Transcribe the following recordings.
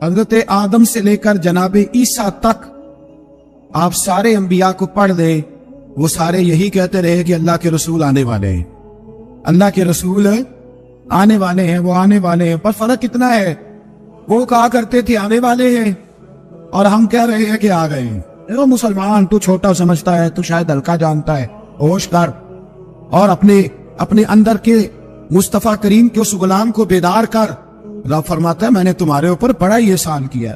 حضرت آدم سے لے کر جناب عیسیٰ تک آپ سارے انبیاء کو پڑھ دیں، وہ سارے یہی کہتے رہے کہ اللہ کے رسول آنے والے ہیں، اللہ کے رسول آنے والے ہیں، وہ آنے والے ہیں۔ پر فرق کتنا ہے، وہ کہا کرتے تھے آنے والے ہیں اور ہم کہہ رہے ہیں کہ آ گئے ہیں۔ وہ مسلمان تو چھوٹا سمجھتا ہے، تو شاید ہلکا جانتا ہے، ہوش کر اور اپنے اندر کے مصطفیٰ کریم کے اس غلام کو بیدار کر۔ رب فرماتا ہے میں نے تمہارے اوپر بڑا ہی احسان کیا،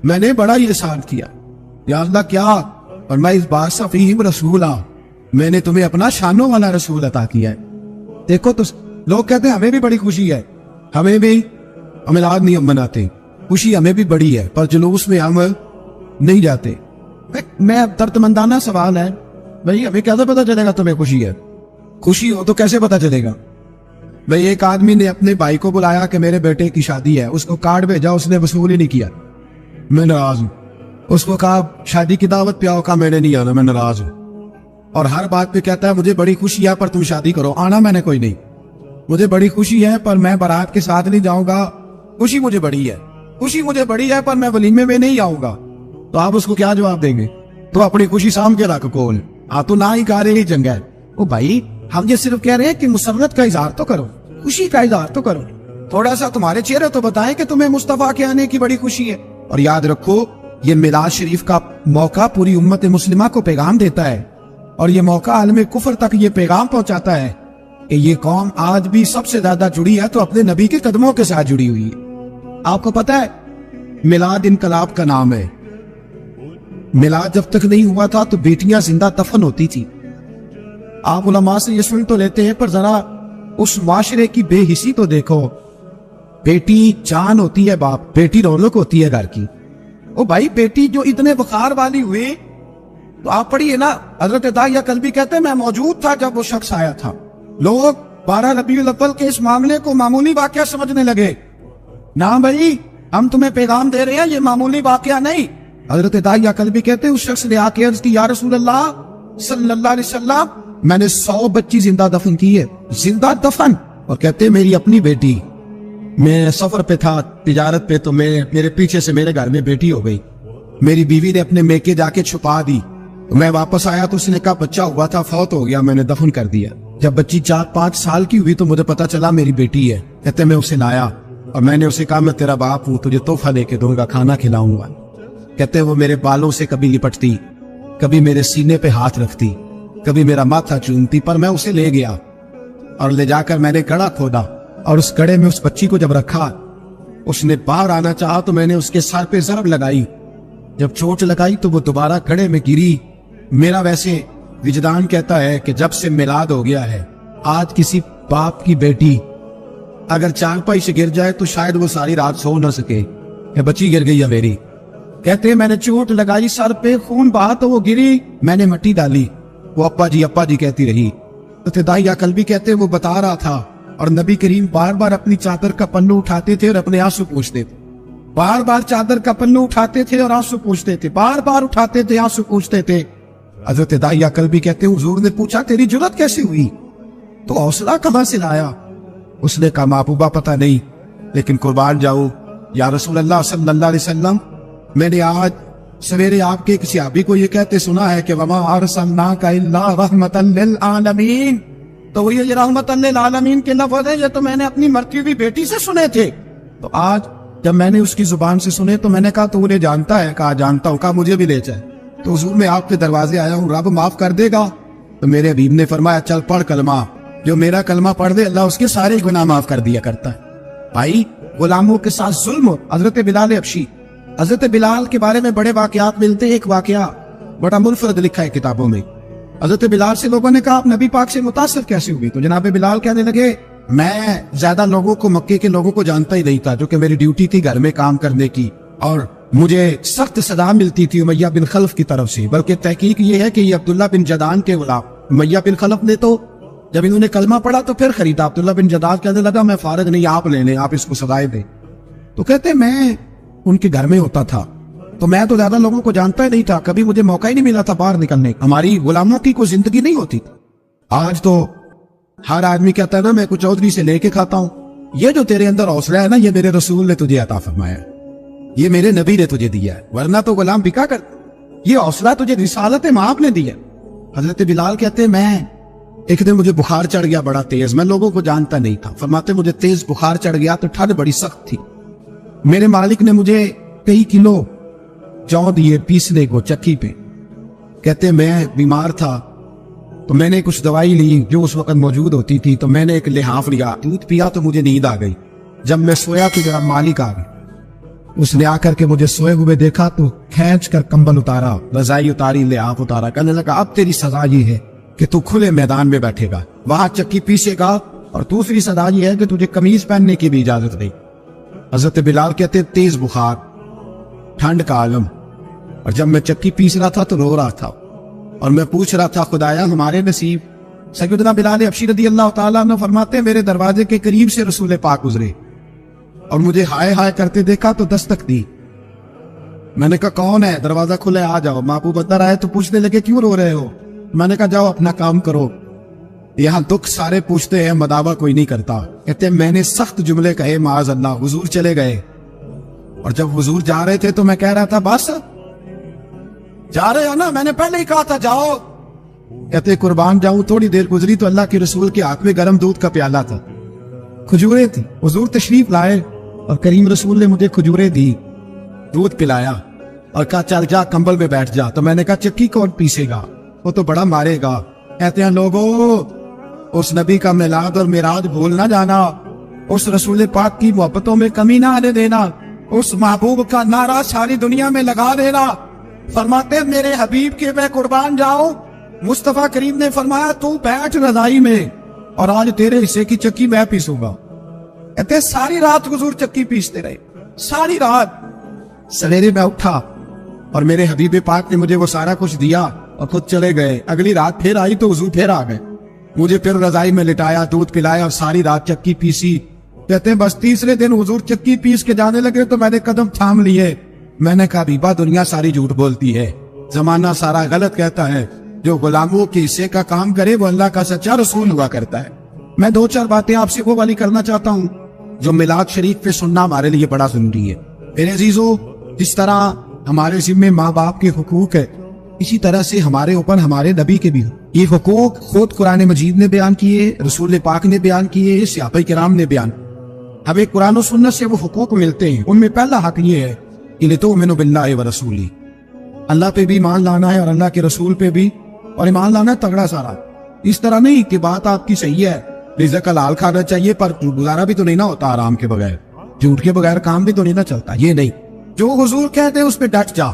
میں نے بڑا ہی احسان کیا۔ یا اللہ کیا؟ اور میں اس بات فیہم رسولا، میں نے تمہیں اپنا شانوں والا رسول عطا کیا ہے۔ دیکھو تو لوگ کہتے ہیں ہمیں بھی بڑی خوشی ہے، ہمیں بھی میلاد نہیں ہم مناتے، خوشی ہمیں بھی بڑی ہے، پر جلوس میں ہم نہیں جاتے۔ میں دردمندانہ سوال ہے بھائی، ہمیں کیسے پتا چلے گا تمہیں خوشی ہے؟ خوشی ہو تو کیسے پتا چلے گا؟ بھائی ایک آدمی نے اپنے بھائی کو بلایا کہ میرے بیٹے کی شادی ہے، اس کو کارڈ بھیجا، اس نے وصول ہی نہیں کیا، میں ناراض ہوں۔ اس کو کہا شادی کی دعوت پہ آؤ، کہا میں نے نہیں آنا، میں ناراض ہوں۔ اور ہر بات پہ کہتا ہے مجھے بڑی خوشی ہے پر تم شادی کرو، آنا میں نے کوئی نہیں، مجھے بڑی خوشی ہے پر میں بارات کے ساتھ نہیں جاؤں گا، خوشی مجھے بڑی ہے، خوشی مجھے بڑی ہے پر میں ولیمے میں نہیں آؤں گا۔ تو آپ اس کو کیا جواب دیں گے؟ تو اپنی خوشی سام کے رکھ کول، تو نہ ہی کہہ رہے جنگ ہے۔ او بھائی ہم یہ صرف کہہ رہے ہیں کہ مسرت کا اظہار تو کرو، خوشی کا اظہار تو کرو، تھوڑا سا تمہارے چہرے تو بتائیں کہ تمہیں مصطفیٰ کے آنے کی بڑی خوشی ہے۔ اور یاد رکھو یہ میلاد شریف کا موقع پوری امت مسلمہ کو پیغام دیتا ہے، اور یہ موقع عالم کفر تک یہ پیغام پہنچاتا ہے کہ یہ قوم آج بھی سب سے زیادہ جڑی ہے تو اپنے نبی کے قدموں کے ساتھ جڑی ہوئی ہے۔ آپ کو پتا ہے میلاد انقلاب کا نام ہے۔ میلاد جب تک نہیں ہوا تھا تو بیٹیاں زندہ دفن ہوتی تھی۔ آپ علماء سے یہ سن تو لیتے ہیں پر ذرا اس معاشرے کی بے حسی تو دیکھو، بیٹی جان ہوتی ہے باپ، بیٹی رونق ہوتی ہے گھر کی۔ او بھائی بیٹی جو اتنے بخار والی ہوئی تو آپ پڑھیے نا، حضرت داعیہ کلبی کہتے ہیں میں موجود تھا جب وہ شخص آیا تھا۔ لوگ 12 ربیع الاول کے اس معاملے کو معمولی واقعہ سمجھنے لگے۔ نہ بھائی ہم تمہیں پیغام دے رہے ہیں، یہ معمولی واقعہ نہیں۔ حضرت داعیہ کلبی کہتے ہیں اس شخص نے آ کے عرض کی یا رسول اللہ صلی اللہ علیہ وسلم میں نے 100 بچی زندہ دفن کی ہے، زندہ دفن۔ اور کہتے ہیں میری اپنی بیٹی، میں سفر پہ تھا تجارت پہ، تو میرے پیچھے سے میرے گھر میں بیٹی ہو گئی، میری بیوی نے اپنے میکے جا کے چھپا دی، میں واپس آیا تو اس نے کہا بچہ ہوا تھا، فوت ہو گیا، میں نے دفن کر دیا۔ جب بچی 4-5 سال کی ہوئی تو مجھے پتا چلا میری بیٹی ہے۔ کہتے میں اسے لایا اور میں نے اسے کہا میں تیرا باپ ہوں، تجھے تحفہ لے کے دوں گا، کھانا کھلاؤں گا۔ کہتے وہ میرے بالوں سے کبھی لپٹتی، کبھی میرے سینے پہ ہاتھ رکھتی، کبھی میرا ماتھا چومتی، پر میں اسے لے گیا اور لے جا کر میں نے گڑھا کھودا، اور اس گڑھے میں اس بچی کو جب رکھا، اس نے باہر آنا چاہا تو میں نے اس کے سر پہ ضرب لگائی، جب چوٹ لگائی تو وہ دوبارہ گڑھے میں گری۔ میرا ویسے وجدان کہتا ہے کہ جب سے میلاد ہو گیا ہے، آج کسی باپ کی بیٹی اگر چارپائی سے گر جائے تو شاید وہ ساری رات سو نہ سکے کہ بچی گر گئی ہے میری۔ کہتے ہیں میں نے چوٹ لگائی سر پہ، خون بہا تو وہ گری، میں نے مٹی ڈالی، وہ ابا جی کہتی رہی۔ تو داعیہ کلبی کہتے ہیں وہ بتا رہا تھا اور نبی کریم بار بار اپنی چادر کا پنو اٹھاتے تھے اور اپنے آنسو پوچھتے تھے، بار بار چادر کا پنو اٹھاتے تھے اور آنسو پوچھتے تھے، بار بار اٹھاتے تھے آنسو پوچھتے تھے۔ حضرت داعیہ کلبی کہتے ہیں حضور نے پوچھا تیری جرأت کیسے ہوئی، تو حوصلہ کہاں سے لایا؟ اس نے کہا محبوبہ پتہ نہیں، لیکن قربان جاؤں یا رسول اللہ صلی اللہ علیہ وسلم، میں نے آج سویرے آپ کے ایک صحابی کو یہ کہتے سنا ہے کہ وَمَا أَرْسَلْنَاكَ إِلَّا رَحْمَةً لِلْعَالَمِينَ، تو وہ یہ رحمتاً للعالمین کے لفظ ہے، یہ تو میں نے اپنی مرتی ہوئی بیٹی سے سنے تھے۔ تو آج جب میں نے اس کی زبان سے سنے تو میں نے کہا تو انہیں جانتا ہے؟ کہا جانتا ہوں۔ کہا مجھے بھی لے جائے۔ تو حضور میں آپ کے دروازے آیا ہوں، رب معاف کر دے گا؟ تو میرے حبیب نے فرمایا چل پڑھ کلمہ، جو میرا کلمہ پڑھ دے اللہ اس کے سارے گناہ معاف کر دیا کرتا ہے۔ بھائی غلاموں کے ساتھ ظلم، حضرت بلال حبشی، حضرت بلال کے بارے میں بڑے واقعات ملتے ہیں۔ ایک واقعہ بڑا منفرد لکھا ہے کتابوں میں۔ حضرت بلال سے لوگوں نے کہا آپ نبی پاک سے متاثر کیسے ہوئی؟ تو جناب بلال کہنے لگے میں زیادہ لوگوں کو، مکے کے لوگوں کو جانتا ہی نہیں تھا، جو کہ میری ڈیوٹی تھی گھر میں کام کرنے کی، اور مجھے سخت صدا ملتی تھی امیہ بن خلف کی طرف سے۔ بلکہ تحقیق یہ ہے کہ یہ عبداللہ بن جدعان کے غلام امیہ بن خلف نے تو جب انہوں نے کلمہ پڑھا تو پھر خریدا۔ عبداللہ بن جدعان کہنے لگا میں فارغ نہیں، آپ لے لیں، آپ اس کو سزائے دیں۔ تو کہتے میں ان کے گھر میں ہوتا تھا تو میں تو زیادہ لوگوں کو جانتا ہی نہیں تھا، کبھی مجھے موقع ہی نہیں ملا تھا باہر نکلنے۔ ہماری غلاموں کی کوئی زندگی نہیں ہوتی۔ آج تو ہر آدمی کہتا ہے نا میں کچھ چودھری سے لے کے کھاتا ہوں۔ یہ جو تیرے اندر حوصلہ ہے نا، یہ میرے رسول نے تجھے عطا فرمایا۔ یہ میرے نبی نے تجھے دیا ہے، ورنہ تو غلام بکا کر. یہ حوصلہ تجھے رسالت مآب نے دیا. حضرت بلال کہتے ہیں میں ایک دن مجھے بخار چڑھ گیا بڑا تیز، میں لوگوں کو جانتا نہیں تھا. فرماتے مجھے تیز بخار چڑھ گیا تو ٹھنڈ بڑی سخت تھی. میرے مالک نے مجھے کئی کلو جو دیے پیسنے کو چکی پہ. کہتے میں بیمار تھا تو میں نے کچھ دوائی لی جو اس وقت موجود ہوتی تھی، تو میں نے ایک لحاف لیا، دودھ پیا تو مجھے نیند آ گئی. جب میں سویا تو میرا مالک آ گیا. اس نے آ کر کے مجھے سوئے ہوئے دیکھا تو کھینچ کر کمبل اتارا، رضائی اتاری، لحاف اتارا. کہنے لگا اب تیری سزا یہ ہے کہ تو کھلے میدان میں بیٹھے گا، وہاں چکی پیسے گا، اور دوسری سزا یہ ہے کہ تجھے قمیض پہننے کی بھی اجازت نہیں. حضرت بلال کہتے تیز بخار، ٹھنڈ کا عالم، اور جب میں چکی پیس رہا تھا تو رو رہا تھا اور میں پوچھ رہا تھا خدایا ہمارے نصیب. سیدنا بلال حبشی رضی اللہ تعالیٰ عنہ فرماتے میرے دروازے کے قریب سے رسول پاک گزرے اور مجھے ہائے ہائے کرتے دیکھا تو دستک دی. میں نے کہا کون ہے؟ دروازہ کھلے آ جاؤ. محبوب اندر آئے تو پوچھنے لگے کیوں رو رہے ہو؟ میں نے کہا جاؤ اپنا کام کرو، یہاں دکھ سارے پوچھتے ہیں، مداوع کوئی نہیں کرتا. کہتے میں نے سخت جملے کہے معاذ اللہ. حضور چلے گئے اور جب حضور جا رہے تھے تو میں کہہ رہا تھا بس جا رہے ہو نا، میں نے پہلے ہی کہا تھا جاؤ. کہتے قربان جاؤں. تھوڑی دیر گزری تو اللہ کے رسول کے ہاتھ میں گرم دودھ کا پیالہ تھا، کھجوریں تھی. حضور تشریف لائے اور کریم رسول نے مجھے کھجوریں دی، دودھ پلایا اور کہا چل جا کمبل میں بیٹھ جا. تو میں نے کہا چکی کون پیسے گا، وہ تو بڑا مارے گا. کہتے ہیں لوگوں اس نبی کا میلاد اور معراج بھول نہ جانا، اس رسول پاک کی محبتوں میں کمی نہ آنے دینا، اس محبوب کا نعرہ ساری دنیا میں لگا دینا. فرماتے میرے حبیب کے میں قربان جاؤں. مصطفیٰ کریم نے فرمایا تو بیٹھ رضائی میں اور آج تیرے حصے کی چکی میں پیسوں گا. کہتے ساری رات حضور چکی پیستے رہے، ساری رات. سویرے میں اٹھا اور میرے حبیب پاک نے مجھے وہ سارا کچھ دیا اور خود چلے گئے. اگلی رات پھر آئی تو حضور پھر آ گئے، مجھے پھر رضائی میں لٹایا، دودھ پلایا اور ساری رات چکی پیسی. کہتے ہیں بس تیسرے دن حضور چکی پیس کے جانے لگے تو میں نے قدم تھام لیے. میں نے کہا بیبا دنیا ساری جھوٹ بولتی ہے، زمانہ سارا غلط کہتا ہے، جو غلاموں کے حصے کا کام کرے وہ اللہ کا سچا رسول ہوا کرتا ہے. میں دو چار باتیں آپ سے وہ والی کرنا چاہتا ہوں جو میلاد شریف پہ سننا ہمارے لیے بڑا ضروری ہے. میرے عزیزو، جس طرح ہمارے ذمے ماں باپ کے حقوق ہے، اسی طرح سے ہمارے اوپر ہمارے نبی کے بھی یہ حقوق خود قرآن مجید نے بیان کیے، رسول پاک نے بیان کیے، صحابہ کرام نے بیان. ہمیں قرآن و سنت سے وہ حقوق ملتے ہیں. ان میں پہلا حق یہ ہے کہ لتؤمنوا باللہ ورسولہ، اللہ پہ بھی ایمان لانا ہے اور اللہ کے رسول پہ بھی، اور ایمان لانا ہے تگڑا سارا. اس طرح نہیں کہ بات آپ کی صحیح ہے، رزق حلال کھانا چاہیے پر گزارا بھی تو نہیں نہ ہوتا آرام کے بغیر، جھوٹ کے بغیر کام بھی تو نہیں نہ چلتا. یہ نہیں، جو حضور کہتے ہیں اس پہ ڈٹ جا،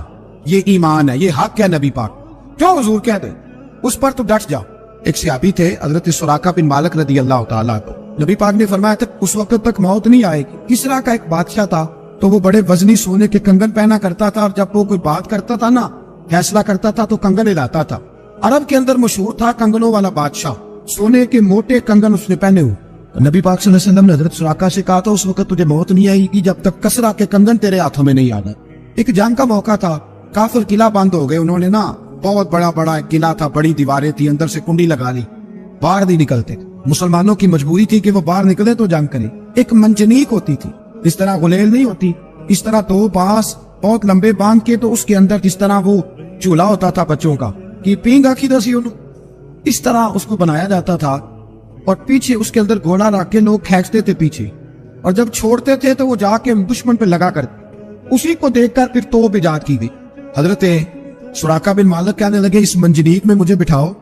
یہ ایمان ہے، یہ حق ہے نبی پاک. جو حضور کہتے ہیں اس پر تو ڈٹ جا. ایک صحابی تھے حضرت سراقہ بن مالک رضی اللہ تعالیٰ عنہ. نبی پاک نے فرمایا تھا اس وقت تک موت نہیں آئے گی. کسرا کا ایک بادشاہ تھا تو وہ بڑے وزنی سونے کے کنگن پہنا کرتا تھا، اور جب وہ کوئی بات کرتا تھا نا، فیصلہ کرتا تھا تو کنگن ہلاتا تھا. عرب کے اندر مشہور تھا کنگنوں والا بادشاہ. سونے کے موٹے کنگن اس نے پہنے ہوئے. نبی پاک صلی اللہ علیہ وسلم نے حضرت سراقہ سے کہا تھا اس وقت تجھے موت نہیں آئے گی جب تک کسرا کے کنگن تیرے ہاتھوں میں نہیں آنا. ایک جنگ کا موقع تھا، کافر قلعہ بند ہو گئے. انہوں نے نا بہت بڑا ایک قلعہ تھا، بڑی دیواریں تھی، اندر سے کنڈی لگا لی، باہر نہیں نکلتے. مسلمانوں کی مجبوری تھی کہ وہ باہر نکلے تو جنگ کرے. ایک منجنیق ہوتی تھی، اس طرح غلیل نہیں ہوتی، اس طرح دو بانس بہت لمبے باندھ کے، تو اس کے اندر جس طرح وہ چولہا ہوتا تھا بچوں کا کہ پینگ آخی دسی انہوں، اس طرح اس کو بنایا جاتا تھا. اور پیچھے اس کے اندر گھوڑا رکھ کے لوگ کھینچتے تھے پیچھے، اور جب چھوڑتے تھے تو وہ جا کے دشمن پہ لگا کرتے. اسی کو دیکھ کر پھر توپ ایجاد کی گئی. حضرت سراقہ بن مالک کہنے لگے اس منجنیق میں مجھے بٹھاؤ